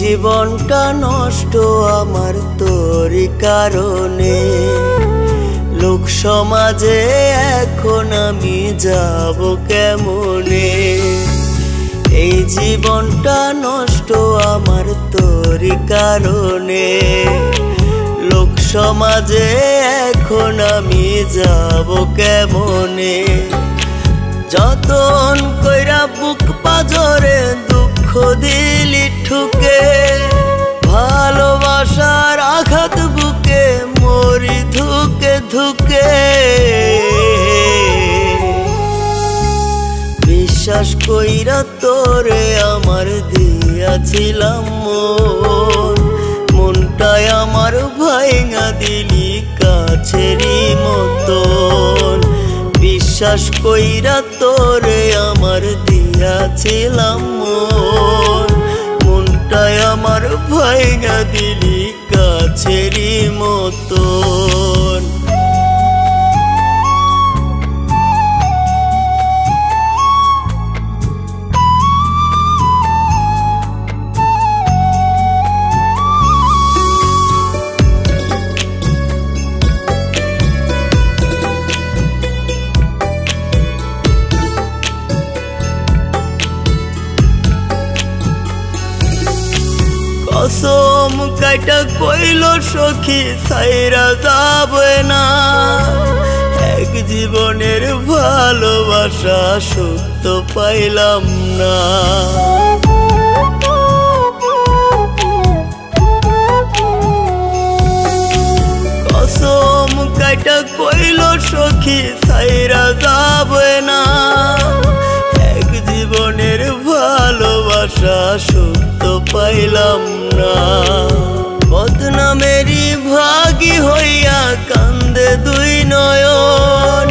জীবনটা নষ্ট আমার তোরই কারণে। লোক সমাজে এখন আমি যাব কেমনে? এই জীবনটা নষ্ট আমার তোরই কারণে। লোক সমাজে এখন আমি যাব কেমনে? যতন কইরা বুক পাজরে দুঃখ দিলি ঠুকে, ভালোবাসার আঘাত বুকে মরি ধুকে ধুকে। বিশ্বাস কইরা তোরে আমার দিয়াছিলাম মন, মনটাই আমার ভাঙা দিলি কাছেরই মতন। বিশ্বাস কইরা তোরে আমার দিয়াছিলাম মন, মনটাই আমার ভাঙা দিলি কাছেরই মতন। কসম কাইটা কইল সখী ছাইরা যাবে না, এক জীবনের ভালোবাসা সুখ তো পাইলাম না। কসম কাইটা কইল সখী ছাইরা যাবে না, এক জীবনের ভালোবাসা সুখ তো পাইলাম না। বদনামেরই ভাগী হইয়া কান্দে দুই নয়ন,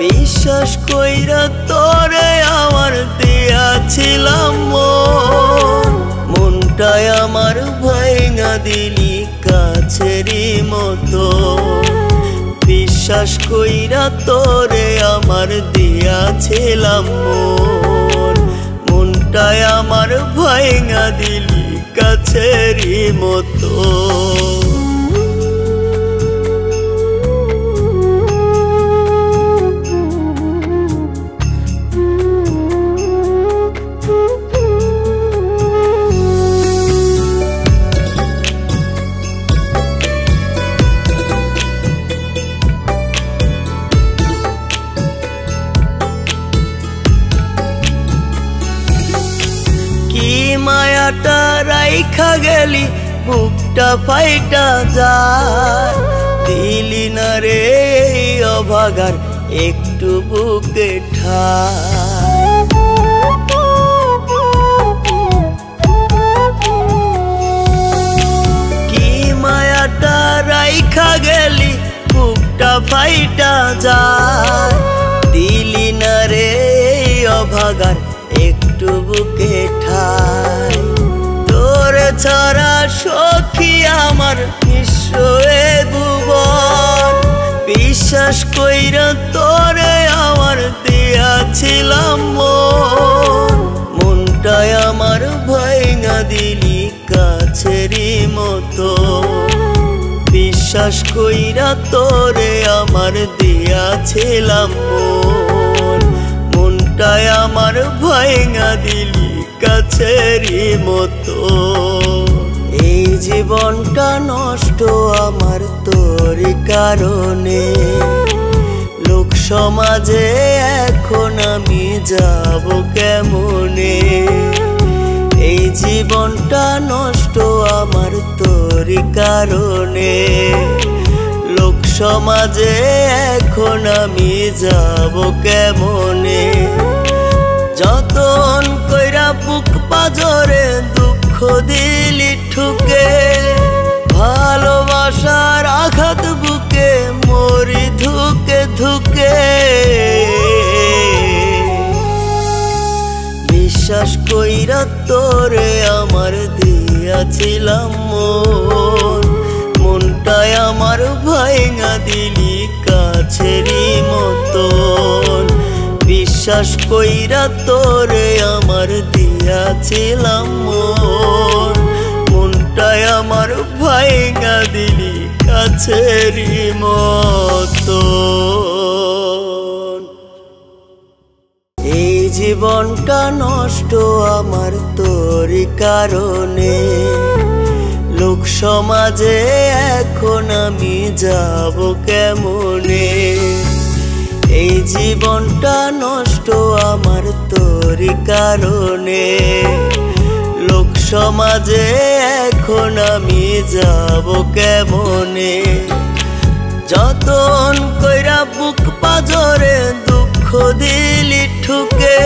বিশ্বাস কইরা তোরে আমার দিয়াছিলাম মন, মনটাই আমার ভাঙা দিলি কাছেরই মতো। বিশ্বাস কইরা তোরে আমার দিয়াছিলাম মন, মনটাই আমার ভাঙা দিলি কাছেরই মতো। মায়াটা রাইখা গেলি বুকটা ফাইটা যায়, দিলি না রে অভাগার একটু বুকে ঠায়। কি মায়াটা রাইখা গেলি বুকটা ফাইটা যায়, দিলি না রে অভাগার একটু বুকে ঠাই। তোরে ছাড়া সখী আমার নিঃস্ব এ ভুবন, বিশ্বাস কইরা তোরে আমার দিয়াছিলাম মন, মনটাই আমার ভাঙা দিলি কাছেরই মতো। বিশ্বাস কইরা তোরে আমার দিয়াছিলাম মন, মনটাই আমার ভাঙা দিলি কাছেরই মতো। এই জীবনটা নষ্ট আমার তোরই কারণে। লোক সমাজে এখন আমি যাব কেমনে? এই জীবনটা নষ্ট আমার তোরই কারণে। লোক সমাজে এখন আমি যাব কেমনে? যতন কইরা বুক পাজরে দুঃখ দিলি ঠুকে, ভালোবাসার আঘাত বুকে মরি ধুকে ধুকে। বিশ্বাস কইরা তোরে আমার দিয়াছিলাম মন, মনটাই আমার ভাঙা দিলি কাছেরই মতন। বিশ্বাস কইরা তোরে আমার দিয়াছিলাম মন, ভাইঙা দিলি কাছেরই মতো। এই জীবনটা নষ্ট আমার তোরই কারণে, লোক সমাজে এখন আমি যাব কেমনে। এই জীবনটা নষ্ট আমার তোরই কারণে, লোক সমাজে এখন আমি যাব কেমনে। যতন কইরা বুক পাজরে দুঃখ দিলি ঠুকে,